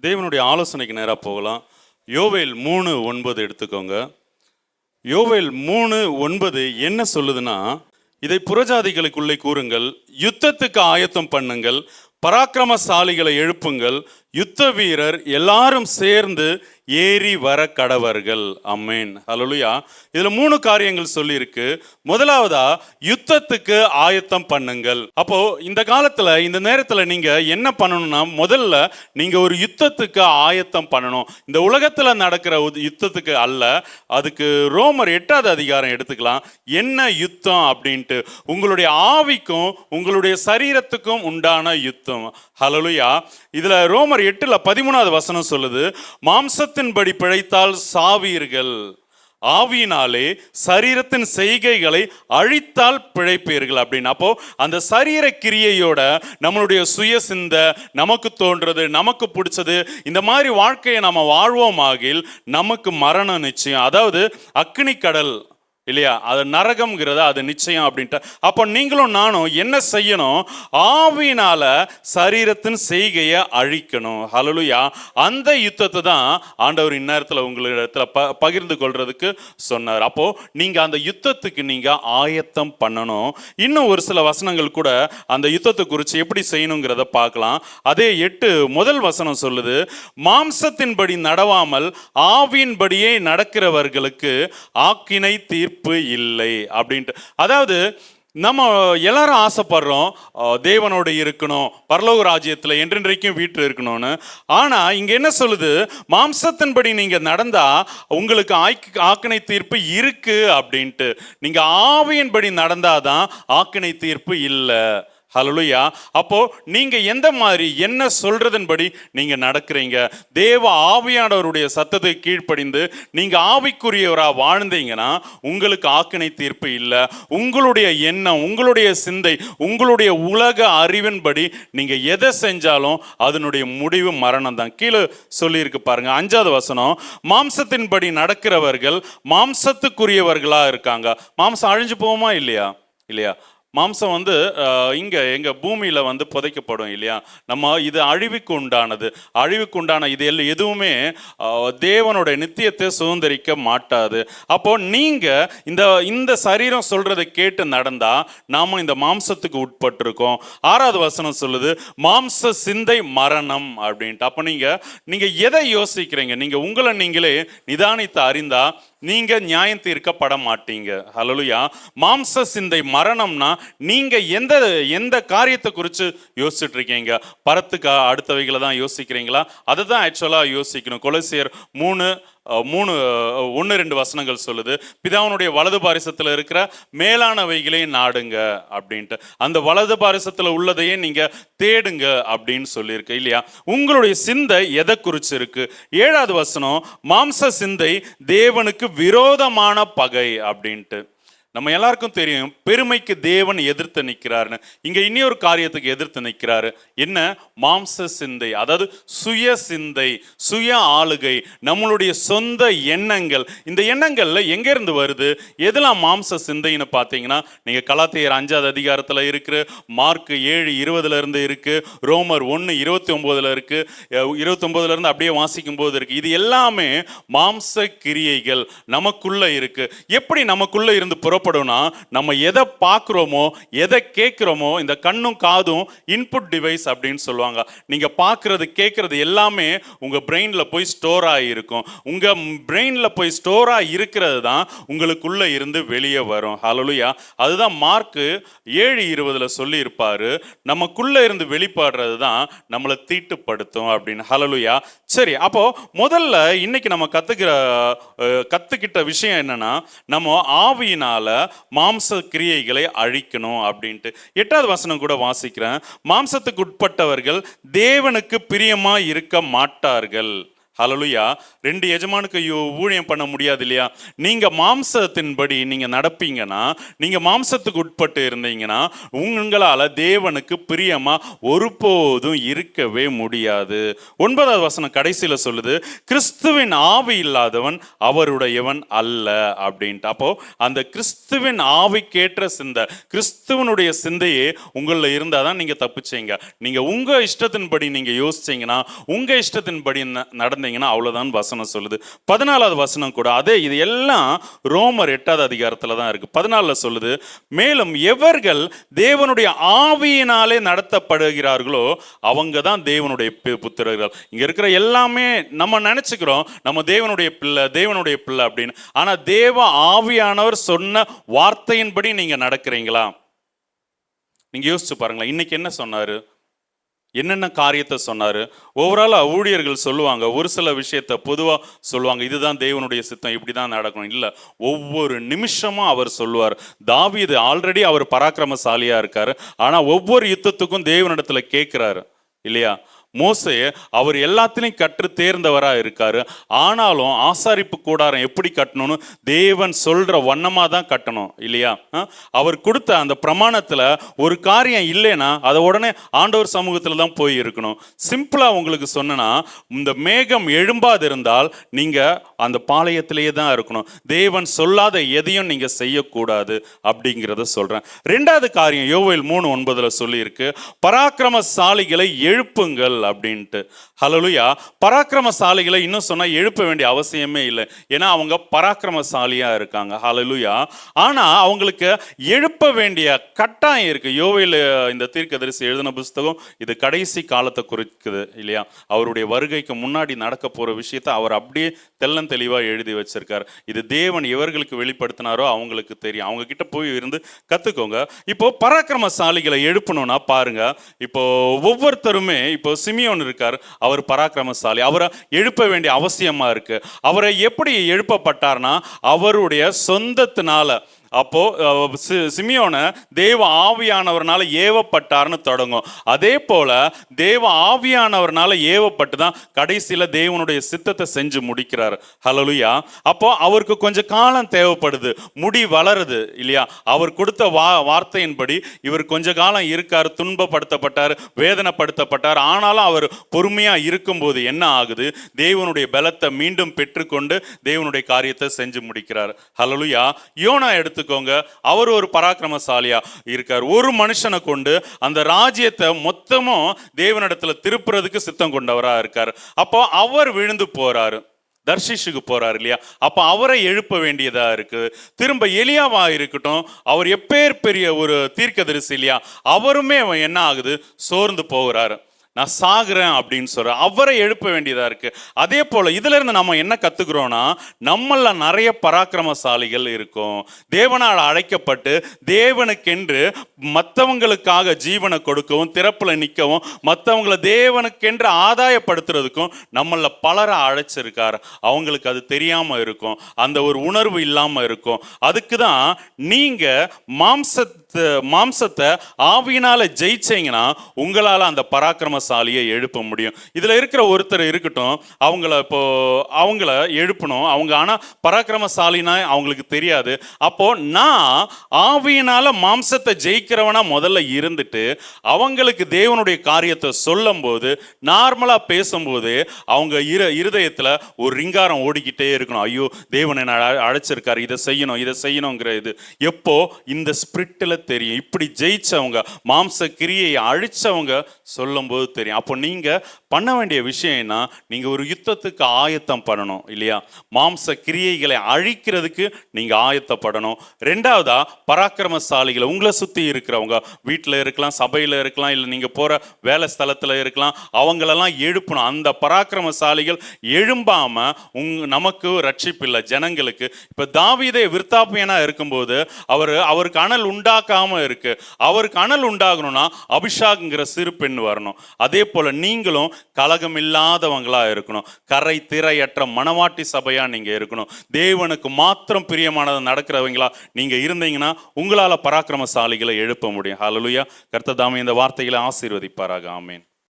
தேவனுடைய ஆலோசனைக்கு நேராக போகலாம். யோவேல் 3:9 எடுத்துக்கோங்க. யோவேல் 3:9 என்ன சொல்லுதுன்னா, இதை புறஜாதிகளுக்குள்ளே கூறுங்கள், யுத்தத்துக்கு ஆயத்தம் பண்ணுங்கள், பராக்கிரமசாலிகளை எழுப்புங்கள், யுத்த வீரர் எல்லாரும் சேர்ந்து ஏறி வர கடவர்கள். அமேன், ஹல்லேலூயா. இதுல 3 காரியங்கள் சொல்லியிருக்கு. முதலாவதா யுத்தத்துக்கு ஆயத்தம் பண்ணுங்கள். அப்போ இந்த காலத்துல இந்த நேரத்துல நீங்க என்ன பண்ணணும்னா, முதல்ல நீங்க ஒரு யுத்தத்துக்கு ஆயத்தம் பண்ணணும். இந்த உலகத்துல நடக்கிற யுத்தத்துக்கு அல்ல, அதுக்கு ரோமர் 8வது அதிகாரம் எடுத்துக்கலாம். என்ன யுத்தம் அப்படின்ட்டு, உங்களுடைய ஆவிக்கும் உங்களுடைய சரீரத்துக்கும் உண்டான யுத்தம். ஹல்லேலூயா. இதுல ரோமர் 8:13 வசனம் சொல்லுது, மாம்சத்தின்படி பிழைத்தால் சாவீர்கள், ஆவியினாலே சரீரத்தின் செய்கைகளை அழித்தால் பிழைப்பீர்கள் அப்படின்னு. அப்போ அந்த சரீர கிரியையோட நம்மளுடைய சுய சிந்த, நமக்கு தோன்றது, நமக்கு பிடிச்சது, இந்த மாதிரி வாழ்க்கையை நம்ம வாழ்வோமாகில் நமக்கு மரணம் நிச்சயம். அதாவது அக்னி கடல் இல்லையா, அது நரகம்ங்கிறத அது நிச்சயம் அப்படின்ட்டு. அப்போ நீங்களும் நானும் என்ன செய்யணும்? ஆவியினால சரீரத்தின் செய்கையை அழிக்கணும். ஹல்லேலூயா. அந்த யுத்தத்தை தான் ஆண்டவர் இந்நேரத்தில் உங்களிடத்துல பகிர்ந்து கொள்றதுக்கு சொன்னார். அப்போ நீங்க அந்த யுத்தத்துக்கு நீங்க ஆயத்தம் பண்ணணும். இன்னும் ஒரு சில வசனங்கள் கூட அந்த யுத்தத்தை குறித்து எப்படி செய்யணுங்கிறத பார்க்கலாம். அதே 8 முதல் வசனம் சொல்லுது, மாம்சத்தின்படி நடவாமல் ஆவியின்படியே நடக்கிறவர்களுக்கு ஆக்கினை தீர்ப்பு இல்லை அப்படின்ட்டு. அதாவது நம்ம எல்லாரும் ஆசைப்படுறோம் தேவனோடு இருக்கணும், பரலோக ராஜ்யத்தில் என்றென்றைக்கும் வீட்டில் இருக்கணும்னு. ஆனா இங்க என்ன சொல்லுது? மாம்சத்தின்படி நீங்க நடந்தா உங்களுக்கு ஆக்கினை தீர்ப்பு இருக்கு அப்படின்ட்டு. நீங்க ஆவியின்படி நடந்தாதான் ஆக்கினை தீர்ப்பு இல்லை. ஹல்லேலூயா. அப்போ நீங்க எந்த மாதிரி என்ன சொல்றதன்படி நீங்க நடக்கிறீங்க? தேவ ஆவியானவருடைய சத்தத்தை கீழ்ப்படிந்து நீங்க ஆவிக்குரியவரா வாழ்ந்தீங்கன்னா உங்களுக்கு ஆக்கினை தீர்ப்பு இல்லை. உங்களுடைய எண்ணம், உங்களுடைய சிந்தை, உங்களுடைய உலக அறிவின்படி நீங்க எதை செஞ்சாலும் அதனுடைய முடிவு மரணம் தான். கீழே சொல்லியிருக்கு பாருங்க, 5வது வசனம், மாம்சத்தின்படி நடக்கிறவர்கள் மாம்சத்துக்குரியவர்களா இருக்காங்க. மாம்சம் அழிஞ்சு போகுமா இல்லையா? இல்லையா. மாம்சம் இங்க எங்க பூமியில புதைக்கப்படும் இல்லையா. நம்ம இது அழிவுக்கு உண்டானது. அழிவுக்கு உண்டான இது எதுவுமே தேவனுடைய நித்தியத்தை சுதந்திரிக்க மாட்டாது. அப்போ நீங்க இந்த சரீரம் சொல்றதை கேட்டு நடந்தா நாம இந்த மாம்சத்துக்கு உட்பட்டிருக்கோம். 6வது வசனம் சொல்லுது, மாம்ச சிந்தை மரணம் அப்படின்ட்டு. அப்போ நீங்க எதை யோசிக்கிறீங்க? நீங்க உங்களை நீங்களே நிதானித்து அறிந்தா நீங்க நியாயம் தீர்க்கப்பட மாட்டீங்க. ஹல்லேலூயா. மாம்ச சிந்தை மரணம்னா நீங்க எந்த காரியத்தை குறித்து யோசிச்சுட்டு இருக்கீங்க? பரத்துக்கு அடுத்தவைகளை தான் யோசிக்கிறீங்களா? அதை தான் ஆக்சுவலா யோசிக்கணும். கொலோசியர் 3:1-2 வசனங்கள் சொல்லுது, பிதாவுனுடைய வலது பாரிசத்தில் இருக்கிற மேலானவைகளே நாடுங்க அப்படின்ட்டு. அந்த வலது பாரிசத்தில் உள்ளதையே நீங்க தேடுங்க அப்படின்னு சொல்லியிருக்கு இல்லையா. உங்களுடைய சிந்தை எதை குறிச்சு இருக்கு? 7வது வசனம், மாம்ச சிந்தை தேவனுக்கு விரோதமான பகை அப்படின்ட்டு. நம்ம எல்லாருக்கும் தெரியும், பெருமைக்கு தேவன் எதிர்த்து நிற்கிறாருன்னு. இங்க இன்னொரு காரியத்துக்கு எதிர்த்து நிற்கிறாரு. என்ன? மாம்ச சிந்தை, அதாவது சுய சிந்தை, சுய ஆளுகை, நம்மளுடைய சொந்த எண்ணங்கள். இந்த எண்ணங்கள்ல எங்க இருந்து வருது? எதெல்லாம் மாம்ச சிந்தைன்னு பார்த்தீங்கன்னா, நீங்க கலாத்தியர் 5வது அதிகாரத்துல இருக்கு, மார்க் 7:20 இருந்து இருக்கு, ரோமர் 1:29 இருக்கு, 29 இருந்து அப்படியே வாசிக்கும் போது இருக்கு. இது எல்லாமே மாம்ச கிரியைகள் நமக்குள்ள இருக்கு. எப்படி நமக்குள்ள இருந்து புறப்படும்னா, நம்ம எதை பார்க்குறோமோ, எதை கேட்குறோமோ, இந்த கண்ணும் காதும் இன்புட் டிவைஸ் அப்படின்னு சொல்லுவாங்க. நீங்க பார்க்கறது கேட்கறது எல்லாமே உங்க பிரெயின்ல போய் ஸ்டோர் ஆகிருக்கும். உங்க பிரெயின்ல போய் ஸ்டோர் ஆகி இருக்கிறது தான் உங்களுக்குள்ள இருந்து வெளியே வரும். ஹல்லேலூயா. அதுதான் மார்க் 7:20 சொல்லி இருப்பாரு, நமக்குள்ள இருந்து வெளிப்படுறது தான் நம்மளை தீட்டுப்படுத்தும் அப்படின்னு. ஹல்லேலூயா. சரி, அப்போ முதல்ல இன்னைக்கு நம்ம கத்துக்கிட்ட விஷயம் என்னன்னா, நம்ம ஆவியினால மாம்ச கிரியைகளை அழிக்கணும் அப்படின்ட்டு. 8வது வசனம் கூட வாசிக்கிறேன், மாம்சத்துக்கு உட்பட்டவர்கள் தேவனுக்கு பிரியமா இருக்க மாட்டார்கள். ஹல்லேலூயா. 2 எஜமானுக்கு ஊழியம் பண்ண முடியாது இல்லையா? நீங்க மாம்சத்தின்படி நீங்க நடப்பீங்கன்னா, நீங்க மாம்சத்துக்கு உட்பட்டு இருந்தீங்கன்னா, உங்களால தேவனுக்கு பிரியமா ஒருபோதும் இருக்கவே முடியாது. 9வது வசனம் கடைசியில சொல்லுது, கிறிஸ்துவின் ஆவி இல்லாதவன் அவருடையவன் அல்ல அப்படின்ட்டு. அப்போ அந்த கிறிஸ்துவின் ஆவிக்கேற்ற சிந்தை, கிறிஸ்துவனுடைய சிந்தையே உங்களில் இருந்தாதான் நீங்க தப்பிச்சீங்க. நீங்க உங்க இஷ்டத்தின்படி நீங்க யோசிச்சீங்கன்னா, உங்க இஷ்டத்தின்படி நடந்தீங்கன்னா அவ்வளவுதான் வசனம் சொல்லுது. 14வது வசனம் கூட அதே, இது எல்லாம் ரோமர் 8வது அதிகாரத்துல தான் இருக்கு. 14ல சொல்லுது, மேலும் எவர்கள் தேவனுடைய ஆவியினாலே நடத்தப்படுகிறார்களோ அவங்க தான் தேவனுடைய புத்திரர்கள். இங்க இருக்கிற எல்லாமே நம்ம நினைச்சுக்கிறோம் நம்ம தேவனுடைய பிள்ளை அப்படின்னு. ஆனா தேவ ஆவியானவர் சொன்ன வார்த்தையின்படி நீங்க நடக்கிறீங்களா? நீங்க யோசிச்சு பாருங்களேன். இன்னைக்கு என்ன சொன்னாரு, என்னென்ன காரியத்தை சொன்னாரு? ஓவராலா ஊழியர்கள் சொல்லுவாங்க, ஒரு சில விஷயத்த பொதுவா சொல்லுவாங்க, இதுதான் தேவனுடைய சித்தம், இப்படிதான் நடக்கணும். இல்ல, ஒவ்வொரு நிமிஷமும் அவர் சொல்லுவார். தாவீது ஆல்ரெடி அவர் பராக்கிரமசாலியா இருக்காரு, ஆனா ஒவ்வொரு யுத்தத்துக்கும் தேவனிடத்துல கேட்கிறாரு இல்லையா? மோசே அவர் எல்லாத்திலையும் கற்று தேர்ந்தவரா இருக்காரு, ஆனாலும் ஆசாரிப்பு கூடாரம் எப்படி கட்டணும்னு தேவன் சொல்ற வண்ணமா தான் கட்டணும் இல்லையா? அவர் கொடுத்த அந்த பிரமாணத்துல ஒரு காரியம் இல்லைன்னா அதை உடனே ஆண்டவர் சமூகத்துல தான் போய் இருக்கணும். சிம்பிளா உங்களுக்கு சொன்னா, இந்த மேகம் எழும்பாது இருந்தால் நீங்க அந்த பாளையத்திலேயே தான் இருக்கணும். தேவன் சொல்லாத எதையும் நீங்க செய்யக்கூடாது அப்படிங்கிறத சொல்றேன். 2வது காரியம் யோவேல் 3:9 சொல்லி இருக்கு, பராக்கிரமசாலிகளை எழுப்புங்கள் அப்படின்ட்டு. ஹல்லேலூயா. பராக்கிரமசாலிகளை இன்னும் சொன்னா எழுப்ப வேண்டிய அவசியமே இல்லை, ஏன்னா அவங்க பராக்கிரமசாலியா இருக்காங்க. ஹல்லேலூயா. ஆனா அவங்களுக்கு எழுப்ப வேண்டிய கட்டாயம் இருக்கு. யோவேல் இந்த தீர்க்கதரிசி எழுதின புத்தகம் இது கடைசி காலத்தை குறிக்குது இல்லையா? அவருடைய வருகைக்கு முன்னாடி நடக்க போற விஷயத்தை அவர் அப்படியே தெளிவா எழுதி வச்சிருக்காரு. இது தேவன் எவர்களுக்கு வெளிப்படுத்தினாரோ அவங்களுக்கு தெரியும். அவங்க கிட்ட போய் இருந்து கத்துக்கோங்க. இப்போ பராக்கிரமசாலிகளை எழுப்பணும்னா பாருங்க, இப்போ ஒவ்வொருத்தருமே, இப்போ சிமியோன் இருக்கார், அவர் பராக்கிரமசாலி, அவரை எழுப்ப வேண்டிய அவசியமா இருக்கு. அவரை எப்படி எழுப்பப்பட்டார்னா அவருடைய சொந்தத்தினால. அப்போ சிமியோனை தேவ ஆவியானவர்னால ஏவப்பட்டார்னு தொடங்கும். அதே போல தேவ ஆவியானவர்னால ஏவப்பட்டு தான் கடைசியில தேவனுடைய சித்தத்தை செஞ்சு முடிக்கிறார். ஹல்லேலூயா. அப்போ அவருக்கு கொஞ்சம் காலம் தேவைப்படுது, முடி வளருது இல்லையா? அவர் கொடுத்த வார்த்தையின்படி இவர் கொஞ்ச காலம் இருக்கார், துன்பப்படுத்தப்பட்டார், வேதனைப்படுத்தப்பட்டார். ஆனாலும் அவர் பொறுமையா இருக்கும்போது என்ன ஆகுது, தேவனுடைய பலத்தை மீண்டும் பெற்றுக்கொண்டு தேவனுடைய காரியத்தை செஞ்சு முடிக்கிறார். ஹல்லேலூயா. யோனா எடுத்துக்கோங்க, அவர் ஒரு பராக்கிரமசாலியா இருக்கார். ஒரு மனுஷனை கொண்டு அந்த ராஜ்யத்தை மொத்தமும் தேவனிடத்துல திருப்புறதுக்கு சித்தம் கொண்டவரா இருக்கார். அப்போ அவர் விழுந்து போறாரு, தர்ஷிஷுக்கு போறாரு இல்லையா? அப்ப அவரை எழுப்ப வேண்டியதா இருக்கு. திரும்ப எலியாவா இருக்கட்டும், அவர் எப்பேர் பெரிய ஒரு தீர்க்கதரிசி இல்லையா? அவருமே என்ன ஆகுது, சோர்ந்து போகிறாரு, நான் சாகுறேன் அப்படின்னு சொல்ற, அவரை எழுப்ப வேண்டியதா இருக்கு. அதே போல இதுல இருந்து நம்ம என்ன கத்துக்கிறோம்னா, நம்மள நிறைய பராக்கிரமசாலிகள் இருக்கும், தேவனால் அழைக்கப்பட்டு தேவனுக்கென்று மற்றவங்களுக்காக ஜீவனை கொடுக்கவும், திறப்புல நிற்கவும், மற்றவங்களை தேவனுக்கென்று ஆதாயப்படுத்துறதுக்கும் நம்மள பலரை அழைச்சிருக்காரு. அவங்களுக்கு அது தெரியாம இருக்கும், அந்த ஒரு உணர்வு இல்லாம இருக்கும். அதுக்கு தான் நீங்க மாம்சத்தை ஆவியினால ஜெயிச்சீங்கன்னா உங்களால அந்த பராக்கிரமசாலியை எழுப்ப முடியும். இதுல இருக்கிற ஒருத்தர் இருக்கட்டும், அவங்கள எழுப்பணும், அவங்க ஆனா பராக்கிரமசாலினா அவங்களுக்கு தெரியாது. அப்போ நான் ஆவியினால மாம்சத்தை ஜெயிக்கிறவனா முதல்ல இருந்துட்டு அவங்களுக்கு தேவனுடைய காரியத்தை சொல்லும் போது, நார்மலா பேசும்போது அவங்க இருதயத்துல ஒரு ரிங்காரம் ஓடிக்கிட்டே இருக்கணும். ஐயோ, தேவன் என்ன அழைச்சிருக்காரு, இதை செய்யணுங்கிற இது எப்போ இந்த ஸ்பிரிட்ல தெரியும். இப்படி ஜெயிச்சவங்க, மாம்ச கிரியையை அழிச்சவங்க சொல்லும் போது தெரியும். அப்போ நீங்க பண்ண வேண்டிய விஷயம்னா, நீங்க ஒரு யுத்தத்துக்கு ஆயத்தம் பண்ணணும் இல்லையா? மாம்ச கிரியைகளை அழிக்கிறதுக்கு நீங்க ஆயத்தப்படணும். 2வதா பராக்கிரமசாலிகளை, உங்களை சுத்தி இருக்கிறவங்க, வீட்டில் இருக்கலாம், சபையில இருக்கலாம், இல்லை நீங்க போற வேலை ஸ்தலத்துல இருக்கலாம், அவங்களெல்லாம் எழுப்பணும். அந்த பராக்கிரமசாலிகள் எழும்பாம நமக்கு ரட்சிப்பு இல்லை ஜனங்களுக்கு. இப்ப தாவீதே விருத்தாப்பியனா இருக்கும்போது அவருக்கு அனல் உண்டாக்காம இருக்கு. அவருக்கு அனல் உண்டாகணும்னா அபிஷாக்ங்கிற சிறு பெண் வரணும். அதே போல நீங்களும் கலகம் இல்லாதவங்களா இருக்கணும். கரை திரையற்ற மணவாட்டி சபையா நீங்க இருக்கணும். தேவனுக்கு மாத்திரம் பிரியமானது நடக்கிறவங்களா நீங்க இருந்தீங்கன்னா உங்களால பராக்கிரமசாலிகளை எழுப்ப முடியும். ஹல்லேலூயா. கர்த்தர் தாமே இந்த வார்த்தைகளை ஆசீர்வதிப்பாராக. ஆமென்.